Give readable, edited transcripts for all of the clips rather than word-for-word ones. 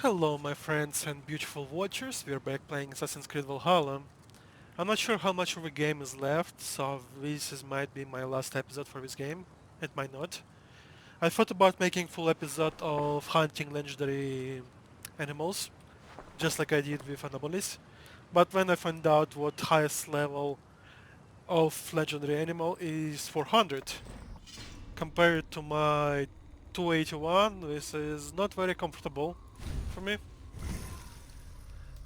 Hello my friends and beautiful watchers, we are back playing Assassin's Creed Valhalla. I'm not sure how much of the game is left, so might be my last episode for this game. It might not. I thought about making full episode of hunting legendary animals, just like I did with Anomalies, but when I found out what highest level of legendary animal is 400, compared to my 281, this is not very comfortable for me.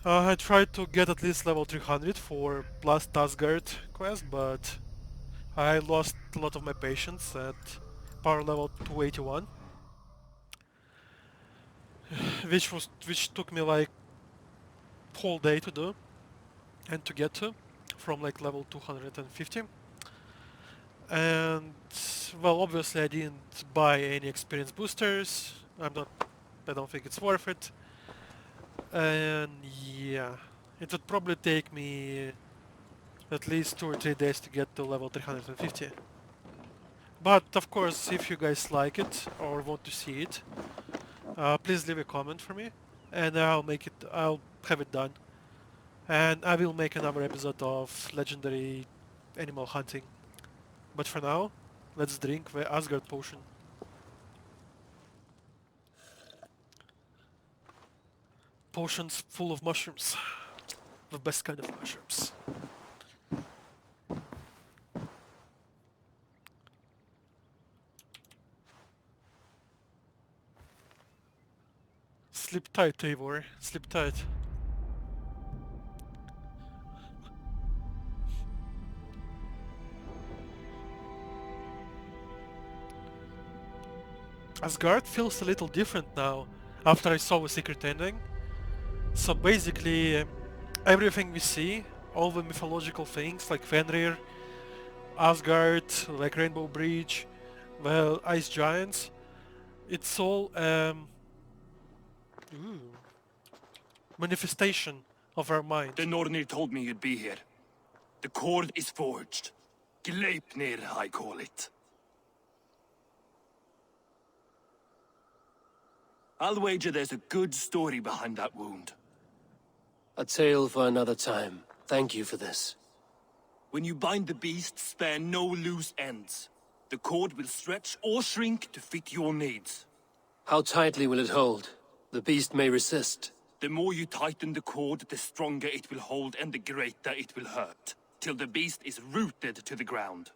I tried to get at least level 300 for last Asgard quest, but I lost a lot of my patience at power level 281, which took me like whole day to do and to get to from like level 250. And well, obviously I didn't buy any experience boosters. I don't think it's worth it. And yeah, it would probably take me at least 2 or 3 days to get to level 350. But of course, if you guys like it or want to see it, please leave a comment for me, and I'll have it done. And I will make another episode of legendary animal hunting. But for now, let's drink the Asgard potion. Potions full of mushrooms. The best kind of mushrooms. Sleep tight, Eivor. Sleep tight. Asgard feels a little different now after I saw the secret ending. So basically, everything we see, all the mythological things like Fenrir, Asgard, like Rainbow Bridge, well, Ice Giants, it's all ooh, manifestation of our The mind. Nornir told me you'd be here. The cord is forged. Gleipnir, I call it. I'll wager there's a good story behind that wound. A tale for another time. Thank you for this. When you bind the beast, spare no loose ends. The cord will stretch or shrink to fit your needs. How tightly will it hold? The beast may resist. The more you tighten the cord, the stronger it will hold and the greater it will hurt, till the beast is rooted to the ground.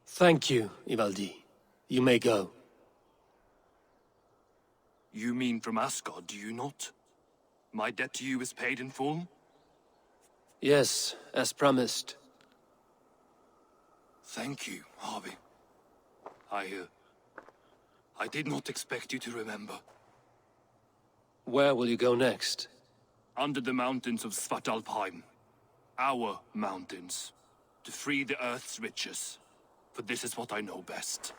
Thank you, Ivaldi. You may go. You mean from Asgard, do you not? My debt to you is paid in full? Yes, as promised. Thank you, Harvey. I did not expect you to remember. Where will you go next? Under the mountains of Svartalfheim. Our mountains. To free the Earth's riches. For this is what I know best.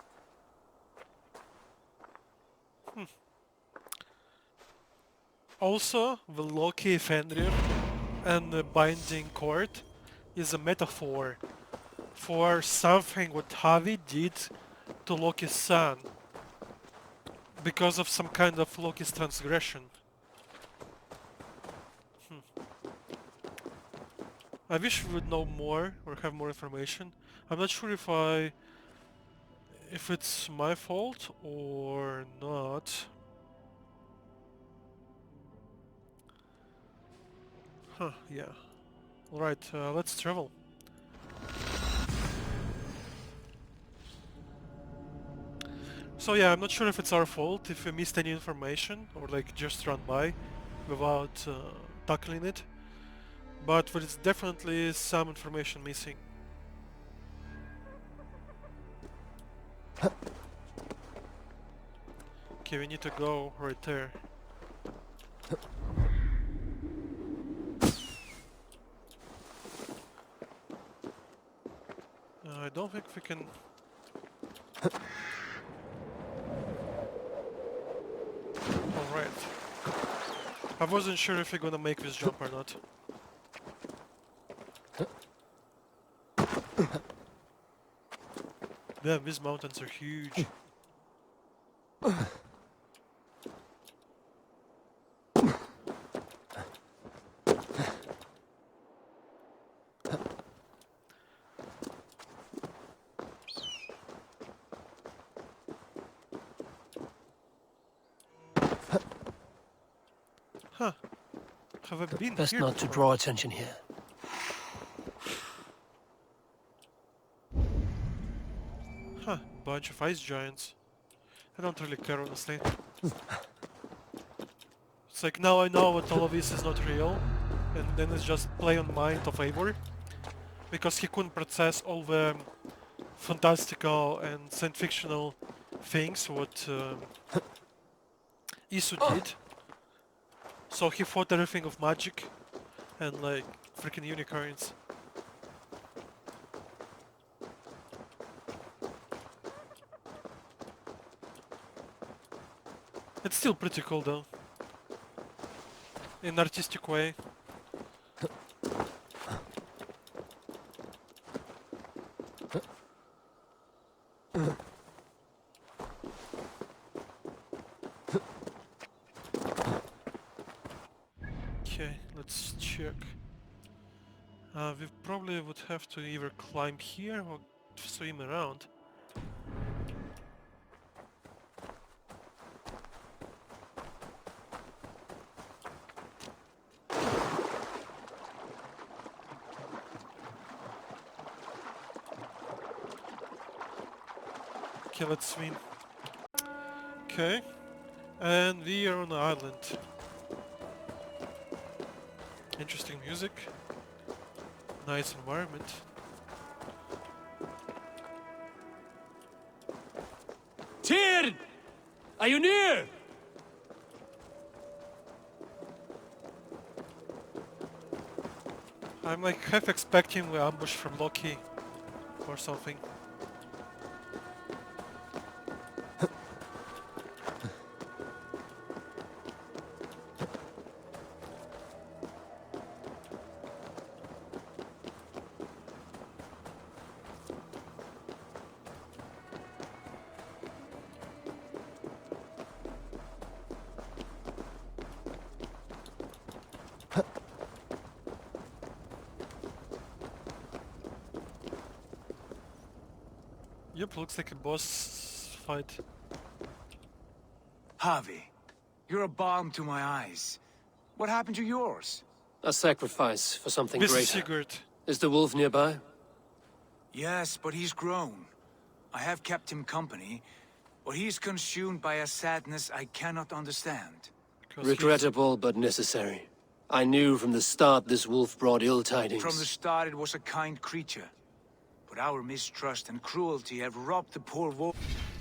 Also, the Loki Fenrir and the binding cord is a metaphor for something what Havi did to Loki's son because of some kind of Loki's transgression. I wish we would know more or have more information. I'm not sure if it's my fault or not. Huh, yeah. Alright, let's travel. So yeah, I'm not sure if it's our fault, if we missed any information, or like just run by without tackling it. But there is definitely some information missing. Okay, we need to go right there. I don't think we can... Alright. I wasn't sure if we're gonna make this jump or not. Damn, these mountains are huge. Huh. Have I been Best here not to before? draw attention here. Huh. Bunch of ice giants. I don't really care, honestly. It's like now I know that all of this is not real, and then it's just play on mind of Eivor, because he couldn't process all the fantastical and science fictional things what Isu did. So he thought everything of magic and like freaking unicorns. It's still pretty cool though. In an artistic way. Okay, let's check. We probably would have to either climb here or swim around. Okay, let's swim. Okay, and we are on an island. Interesting music. Nice environment. Tyr! Are you near? I'm like half expecting the ambush from Loki or something. Yep, looks like a boss fight. Harvey, you're a balm to my eyes. What happened to yours? A sacrifice for something This is greater. Sigurd. Is the wolf nearby? Yes, but he's grown. I have kept him company, but he's consumed by a sadness I cannot understand. 'Cause Regrettable but necessary. I knew from the start this wolf brought ill tidings. From the start it was a kind creature. But our mistrust and cruelty have robbed the poor wolf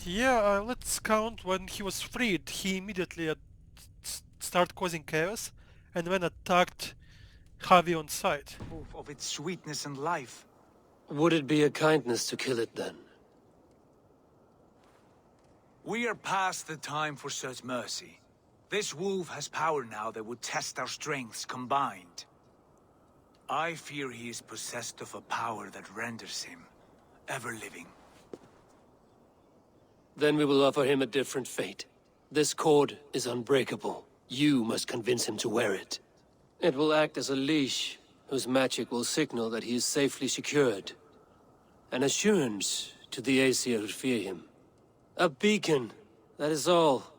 Yeah, let's count when he was freed. He immediately started causing chaos and then attacked Javi on sight. of its sweetness and life. Would it be a kindness to kill it then? We are past the time for such mercy. This wolf has power now that would test our strengths combined. I fear he is possessed of a power that renders him ever-living. Then we will offer him a different fate. This cord is unbreakable. You must convince him to wear it. It will act as a leash, whose magic will signal that he is safely secured. An assurance to the Aesir who fear him. A beacon, that is all.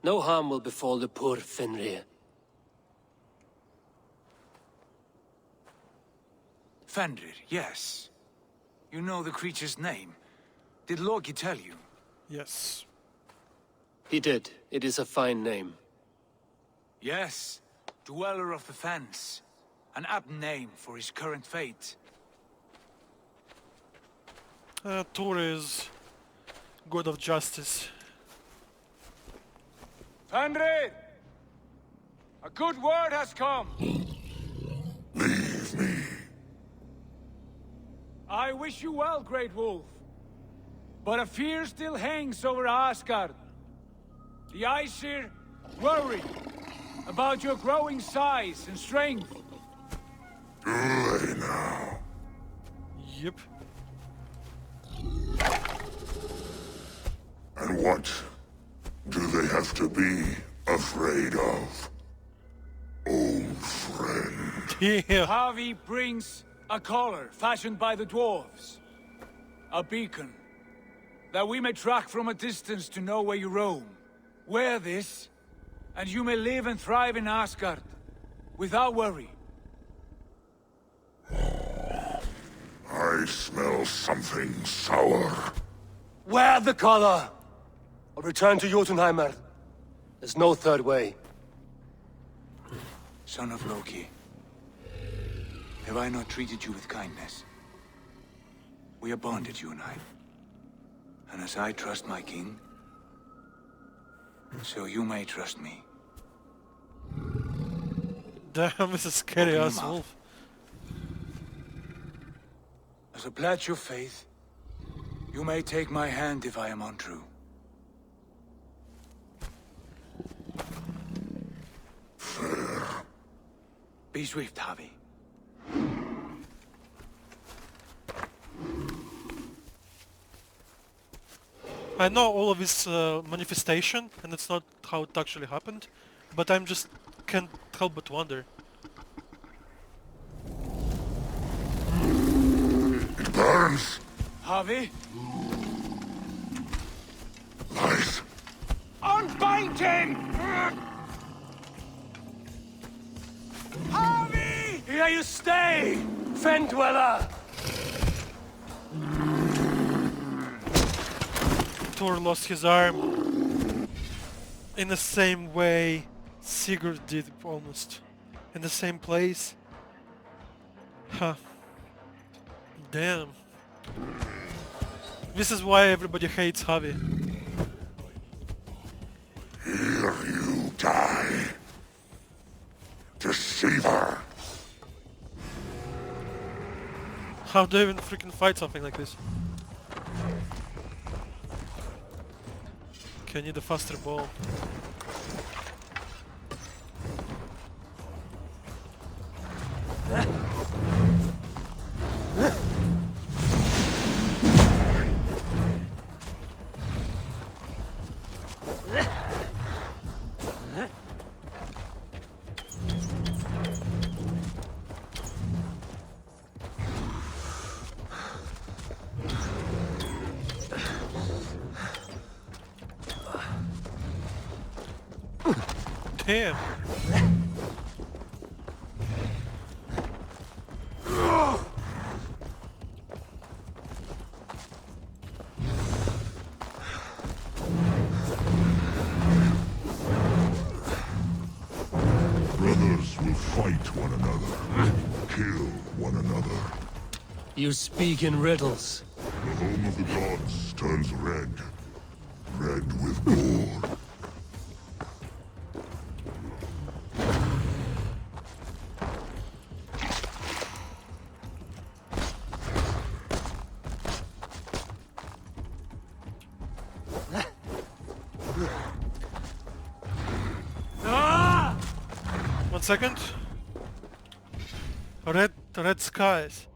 No harm will befall the poor Fenrir. Fenrir, yes. You know the creature's name. Did Loki tell you? Yes. He did. It is a fine name. Yes. Dweller of the Fens. An apt name for his current fate. Thor is god of justice. Fenrir! A good word has come! Leave me. I wish you well, Great Wolf. But a fear still hangs over Asgard. The Aesir worry about your growing size and strength. Too late now. Yep. And what do they have to be afraid of? Old friend. Yeah. Harvey brings a collar fashioned by the dwarves. A beacon. That we may track from a distance to know where you roam. Wear this, and you may live and thrive in Asgard. Without worry. I smell something sour. Wear the collar! Or return to Jotunheimer. There's no third way. Son of Loki. Have I not treated you with kindness? We are bonded, you and I. And as I trust my king, so you may trust me. Damn, this is scary Open ass your mouth. wolf. As a pledge of faith, you may take my hand if I am untrue. Fair. Be swift, Javi. I know all of this manifestation, and it's not how it actually happened, but I'm just can't help but wonder. It burns. Javi? Lies. Unbind him! Javi! Here you stay, Fen Dweller! Thor lost his arm in the same way Sigurd did, almost. In the same place. Huh. Damn. This is why everybody hates Javi. Here you die. Deceiver. How do you even freaking fight something like this? Okay, I need a faster ball. Damn. Brothers will fight one another. Kill one another. You speak in riddles. The home of the gods turns red. Red with gore. One second. Red skies.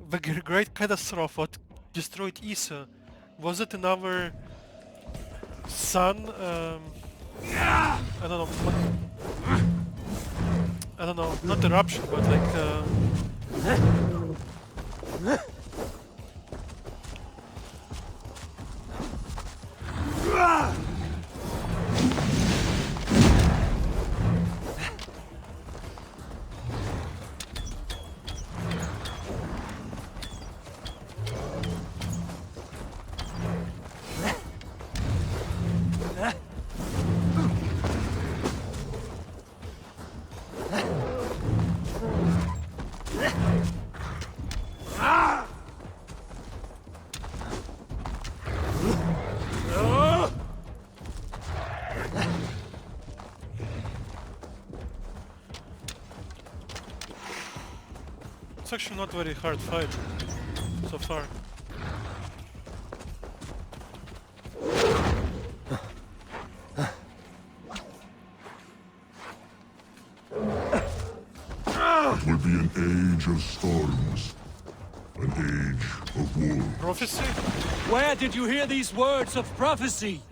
The great catastrophe what destroyed Isa. Was it another sun? I don't know. I don't know. Not eruption, but like. It's actually not very hard fight so far. It will be an age of storms. An age of wolves. Prophecy? Where did you hear these words of prophecy?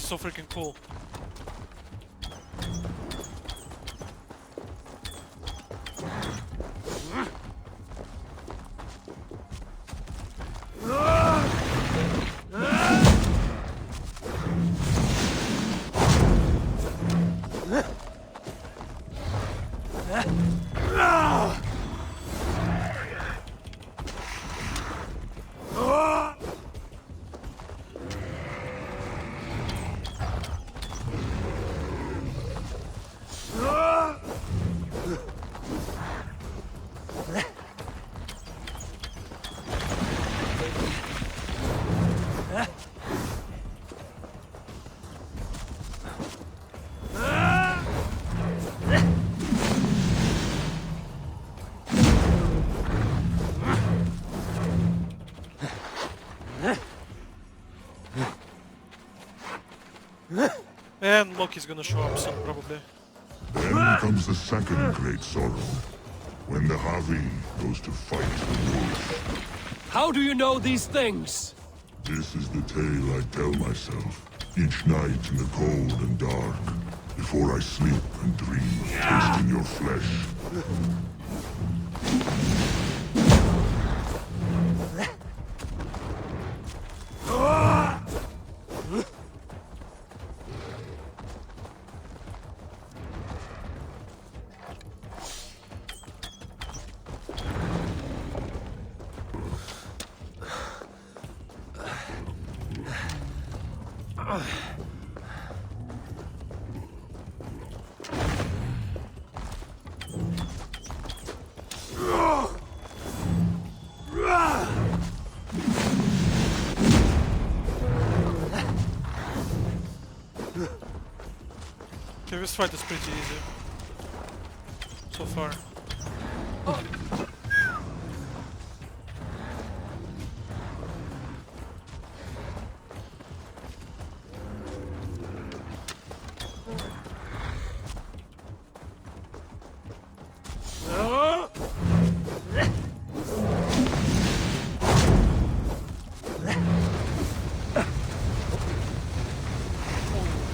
so freaking cool. And Loki's gonna show up soon, probably. Then comes the second great sorrow, when the Havi goes to fight the wolf. How do you know these things? This is the tale I tell myself, each night in the cold and dark, before I sleep and dream of tasting your flesh. Okay, this fight is pretty easy. So far.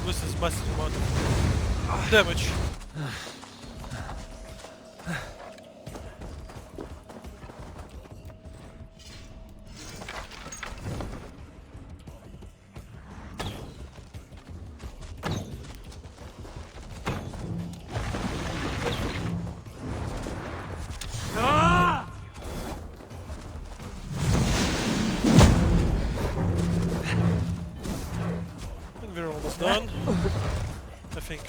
This is massive amount of damage. And we're almost done. I think.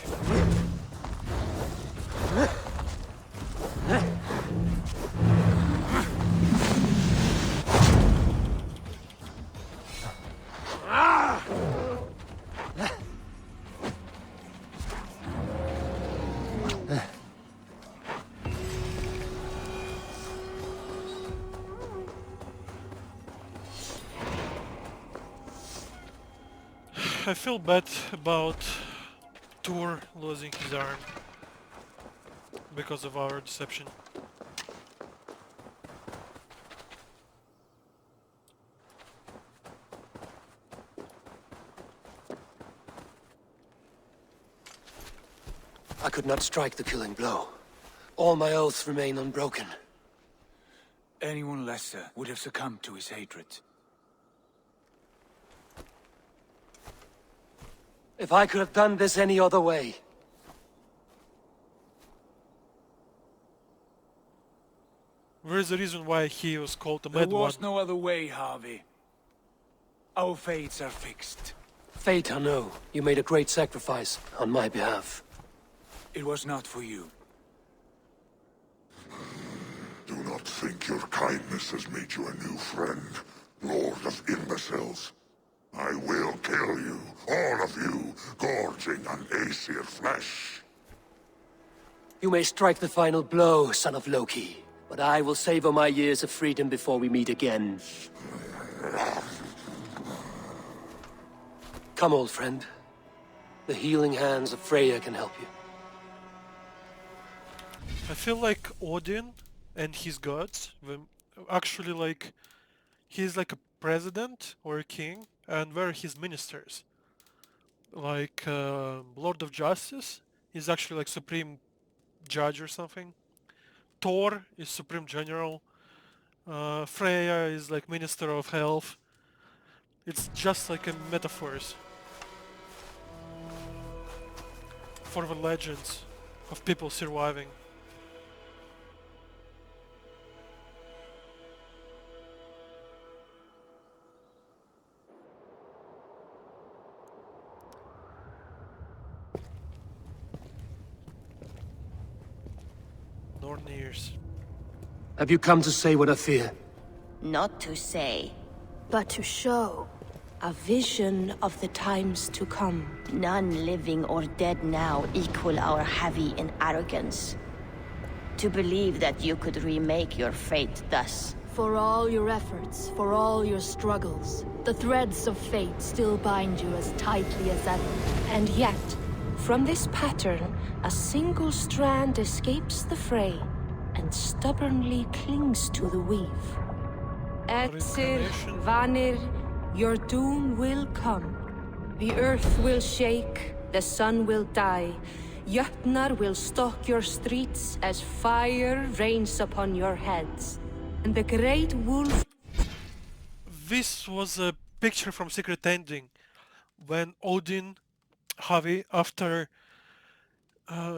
I feel bad about Thor losing his arm because of our deception. I could not strike the killing blow. All my oaths remain unbroken. Anyone lesser would have succumbed to his hatred. If I could have done this any other way. Where is the reason why he was called the There Mad One? was no other way, Harvey. Our fates are fixed. Fate, I know. You made a great sacrifice on my behalf. It was not for you. Do not think your kindness has made you a new friend, Lord of Imbeciles. I will kill you, all of you, gorging on Aesir flesh. You may strike the final blow, son of Loki. But I will savor my years of freedom before we meet again. Come, old friend. The healing hands of Freya can help you. I feel like Odin and his gods were actually like he's like a president or a king, and we're his ministers. like Lord of Justice. He's actually like Supreme Judge or something. Thor is Supreme General. Freya is like Minister of Health. It's just like a metaphors for the legends of people surviving. Nornir's. Have you come to say what I fear? Not to say. but to show a vision of the times to come. None living or dead now equal our heavy in arrogance. To believe that you could remake your fate thus. For all your efforts, for all your struggles, the threads of fate still bind you as tightly as ever. And yet, from this pattern, a single strand escapes the fray and stubbornly clings to the weave. Etsir, Vanir, your doom will come. The earth will shake, the sun will die. Jötnar will stalk your streets as fire rains upon your heads. And the great wolf... This was a picture from Secret Ending, when Odin, Havi, after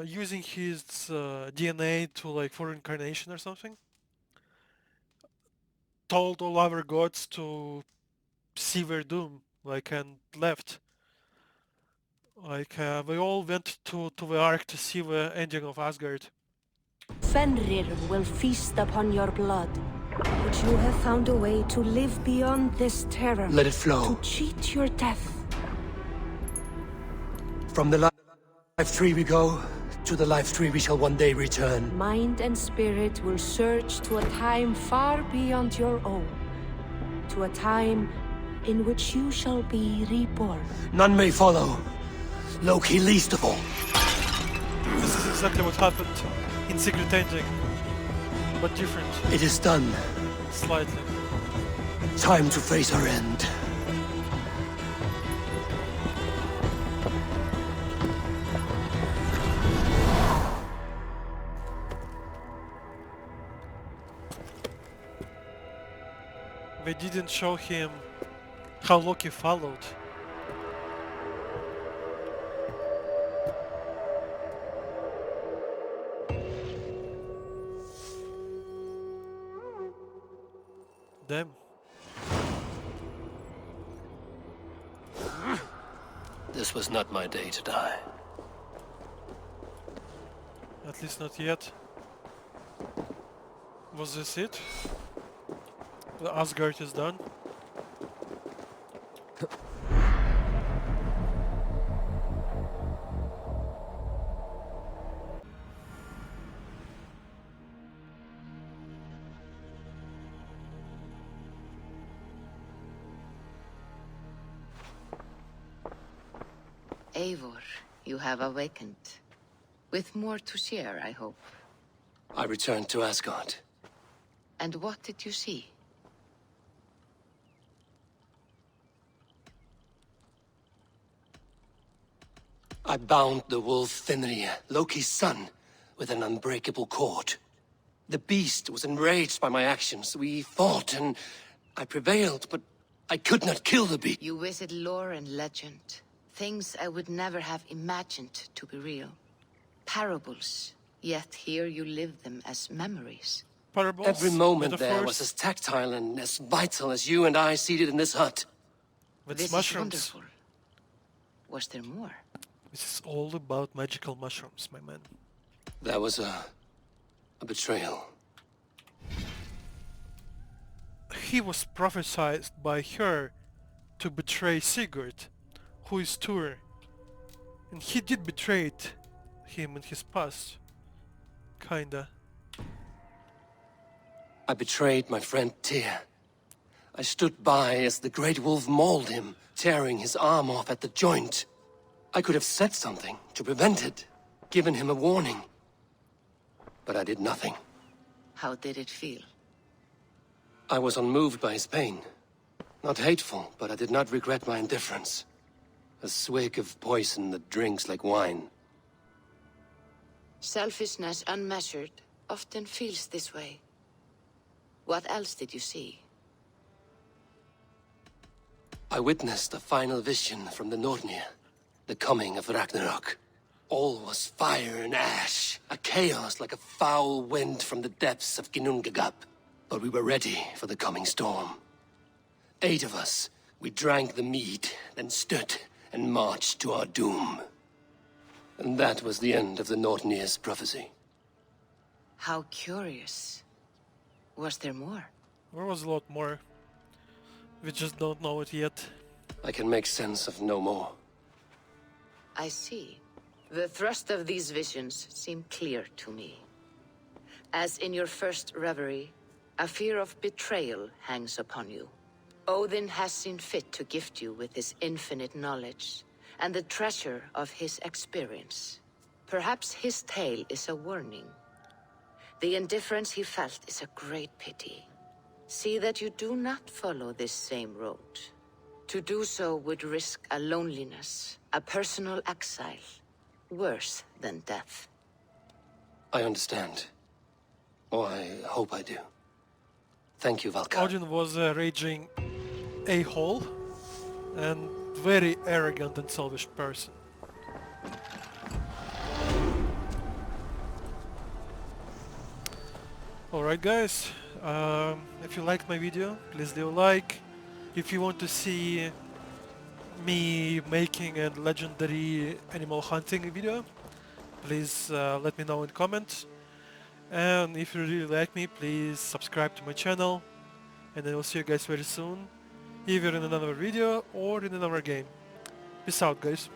using his DNA to like for incarnation or something, told all other gods to see their doom, like, and left. Like, they all went to the Ark to see the ending of Asgard. Fenrir will feast upon your blood. But you have found a way to live beyond this terror. Let it flow. To cheat your death. From the life tree we go, to the life tree we shall one day return. Mind and spirit will surge to a time far beyond your own. To a time in which you shall be reborn. None may follow. Loki least of all. This is exactly what happened in Secret Ending, but different, It is done. slightly. Time to face our end. They didn't show him how Loki followed. Them. This was not my day to die. At least not yet. Was this it? The Asgard is done. Eivor, you have awakened. With more to share, I hope. I returned to Asgard. And what did you see? I bound the wolf Fenrir, Loki's son, with an unbreakable cord. The beast was enraged by my actions. We fought and I prevailed, but I could not kill the beast. You visit lore and legend. Things I would never have imagined to be real. Parables, yet here you live them as memories. Parables, Every moment there metaphors, was as tactile and as vital as you and I seated in this hut. with This mushrooms. is wonderful. Was there more? This is all about magical mushrooms, my man. That was a betrayal. He was prophesied by her to betray Sigurd, who is Tyr. And he did betray him in his past. Kinda. I betrayed my friend Tyr. I stood by as the great wolf mauled him, tearing his arm off at the joint. I could have said something to prevent it, given him a warning. But I did nothing. How did it feel? I was unmoved by his pain. Not hateful, but I did not regret my indifference. A swig of poison that drinks like wine. Selfishness unmeasured often feels this way. What else did you see? I witnessed a final vision from the Nornir. The coming of Ragnarok. All was fire and ash. A chaos like a foul wind from the depths of Ginnungagap. But we were ready for the coming storm. 8 of us. We drank the mead, then stood and marched to our doom. And that was the end of the Nornir's prophecy. How curious. Was there more? There was a lot more. We just don't know it yet. I can make sense of no more. I see. The thrust of these visions seem clear to me. As in your first reverie, a fear of betrayal hangs upon you. Odin has seen fit to gift you with his infinite knowledge, and the treasure of his experience. Perhaps his tale is a warning. The indifference he felt is a great pity. See that you do not follow this same road. To do so would risk a loneliness, a personal exile, worse than death. I understand. Or I hope I do. Thank you, Valka. Odin was a raging a-hole and very arrogant and selfish person. Alright guys, if you liked my video, please leave a like. If you want to see me making a legendary animal hunting video, please let me know in comments. And if you really like me, please subscribe to my channel. And I will see you guys very soon, either in another video or in another game. Peace out guys.